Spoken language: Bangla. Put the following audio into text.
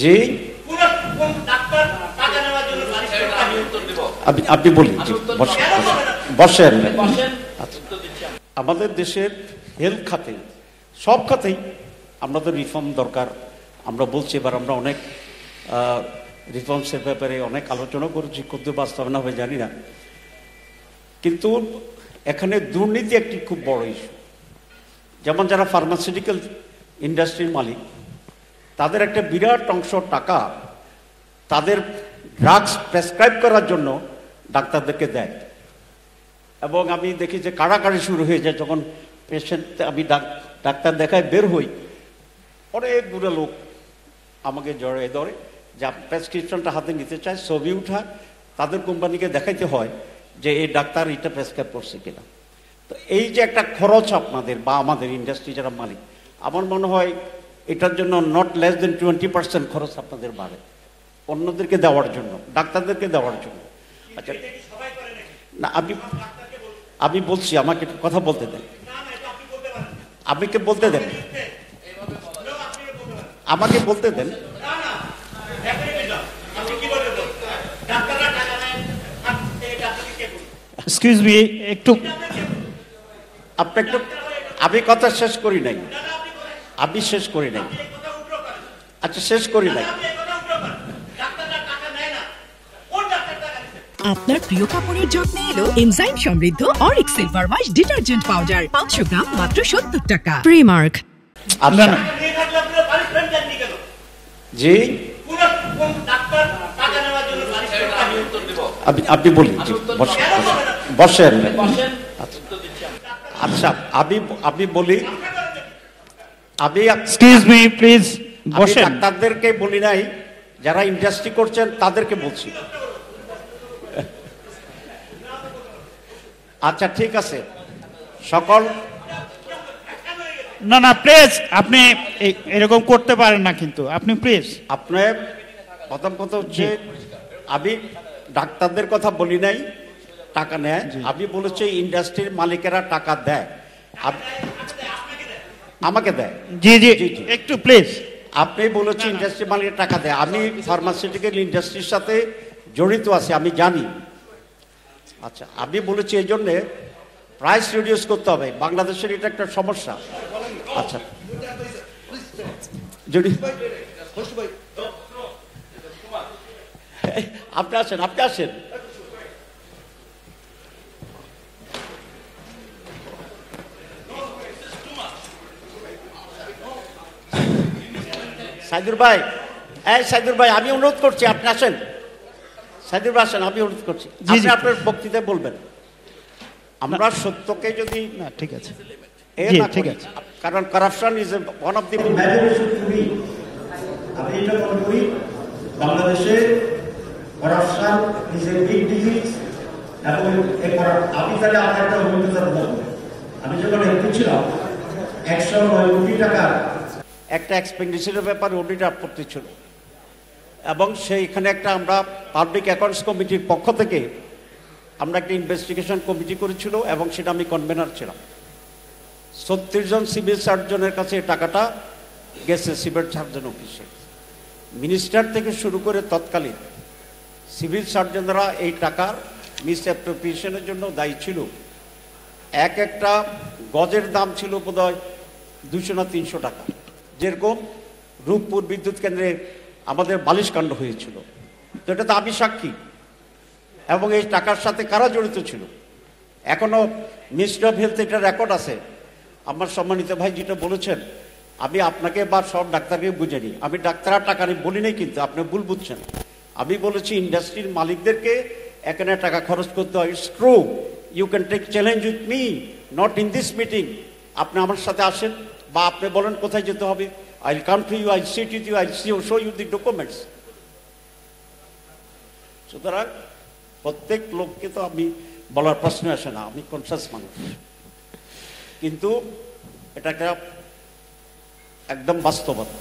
জি আপনি বলুন, বসেন। আমাদের দেশের হেলথ খাতে, সব খাতেই আমাদের রিফর্ম দরকার। আমরা বলছি, এবার আমরা অনেক রিফর্মসের ব্যাপারে অনেক আলোচনা করেছি, কত বাস্তবায়ন হবে জানি না, কিন্তু এখানে দুর্নীতি একটি খুব বড় ইস্যু। যেমন যারা ফার্মাসিউটিক্যাল ইন্ডাস্ট্রির মালিক, তাদের একটা বিরাট অংশ টাকা তাদের ড্রাগস প্রেসক্রাইব করার জন্য ডাক্তারদেরকে দেয়, এবং আমি দেখি যে কাড়াকাড়ি শুরু হয়ে যায় যখন পেশেন্ট, আমি ডাক্তার দেখায় বের হই, অনেক দূরে লোক আমাকে জড়িয়ে ধরে যে প্রেসক্রিপশনটা হাতে নিতে চায়, ছবি উঠায়, তাদের কোম্পানিকে দেখাইতে হয় যে এই ডাক্তার এটা প্রেসক্রাইব করছে কিনা। তো এই যে একটা খরচ আপনাদের বা আমাদের ইন্ডাস্ট্রি যারা মালিক, আমার মনে হয় এটার জন্য নট লেস দেন 20% খরচ আপনাদের বাড়ে অন্যদেরকে দেওয়ার জন্য, ডাক্তারদেরকে দেওয়ার জন্য। আচ্ছা না, আমি বলছি, আমাকে কথা বলতে দেন, আমাকে বলতে দেন, আমাকে বলতে দেন। এক্সকিউজ মি, একটু আপনি একটু, আমি কথা শেষ করি নাই, আমি শেষ করি নাই। আচ্ছা শেষ করি নাই। আপনার প্রিয় কাপড়ের যত্নে এলো এনজাইম সমৃদ্ধ Arik silver wash detergent powder, 500 গ্রাম মাত্র 70 টাকা। প্রিমার্ক। আচ্ছা জি আপনি বলুন, বসেন। আচ্ছা আমি বলি, আমি এক্সকিউজ মি প্লিজ বসেন। ডাক্তারদেরকে বলি নাই, যারা ইন্ডাস্ট্রি করছেন তাদেরকে বলছি। আচ্ছা ঠিক আছে, সকল না না প্লিজ, আপনি এরকম করতে পারেন না, কিন্তু আপনি প্লিজ। আপনি প্রথম কথা হচ্ছে, আমি ডাক্তারদের কথা বলি নাই টাকা নেয়, আমি বলেছি ইন্ডাস্ট্রির মালিকেরা টাকা দেয়, আমাকে দেয়। জি জি একটু প্লিজ। আপনি বলেছেন ইন্ডাস্ট্রি মালিকের টাকা দেয়, আমি ফার্মাসিউটিক্যাল ইন্ডাস্ট্রির সাথে জড়িত আছি, আমি জানি। আচ্ছা আমি বলেছি এই জন্যে প্রাইস রিডিউস করতে হবে, বাংলাদেশের এটা একটা সমস্যা। আচ্ছা যদি আপনি আসেন, আপনি আসেন। সাইদুর ভাই, এই সাইদুর ভাই, আমি অনুরোধ করছি আপনি আসেন। সাইদুর ভাই আসেন, আমি অনুরোধ করছি, আপনি আপনার বক্তৃতায় বলবেন। আমরা সত্যকে যদি না, ঠিক আছে ঠিক আছে, কারণ corruption is one of the আমি এটা মনে করি বাংলাদেশে corruption is a big disease. এবং আমি তাহলে আমার একটা অভিজ্ঞতার বলবো, আমি যখন এমপি ছিলাম 109 কোটি টাকার একটা এক্সপেন্ডিচারের ব্যাপারে অডিট আপত্তি ছিল, এবং সেইখানে একটা আমরা পাবলিক অ্যাকাউন্টস কমিটির পক্ষ থেকে আমরা একটা ইনভেস্টিগেশন কমিটি করেছিল, এবং সেটা আমি কনভেনার ছিলাম। 36 জন সিভিল সার্জনের কাছে টাকাটা গেছে সিভিল সার্জন অফিসে। মিনিস্টার থেকে শুরু করে তৎকালীন সিভিল সার্জনরা এই টাকার মিস অ্যাপ্রোপ্রিয়েশনের জন্য দায়ী ছিল। একটা গজের দাম ছিল বোধহয় 200 না 300 টাকা, যেরকম রূপপুর বিদ্যুৎ কেন্দ্রে আমাদের বালিশকাণ্ড হয়েছিল। তো এটা তো আমি সাক্ষী, এবং এই টাকার সাথে কারা জড়িত ছিল এখনো মিনিস্ট্রি অফ হেলথ এটা রেকর্ড আছে। আমার সম্মানিত ভাই যেটা বলেছেন, আমি আপনাকে বা সব ডাক্তারকে বুঝিনি, আমি ডাক্তার টাকা নিয়ে বলি নাই, কিন্তু আপনি ভুল বুঝছেন। আমি বলেছি ইন্ডাস্ট্রির মালিকদেরকে এখানে টাকা খরচ করতে হয়। It's true, you can take challenge with me, not in this meeting. আপনি আমার সাথে আসেন, বা আপনি বলেন কোথায় যেতে হবে, I will come to you, I will sit with you, I will show you the documents. সুতরাং প্রত্যেক লোককে তো আমি বলার প্রশ্ন আসে না, আমি কনসাস মানুষ, কিন্তু এটা একটা একদম বাস্তবতা।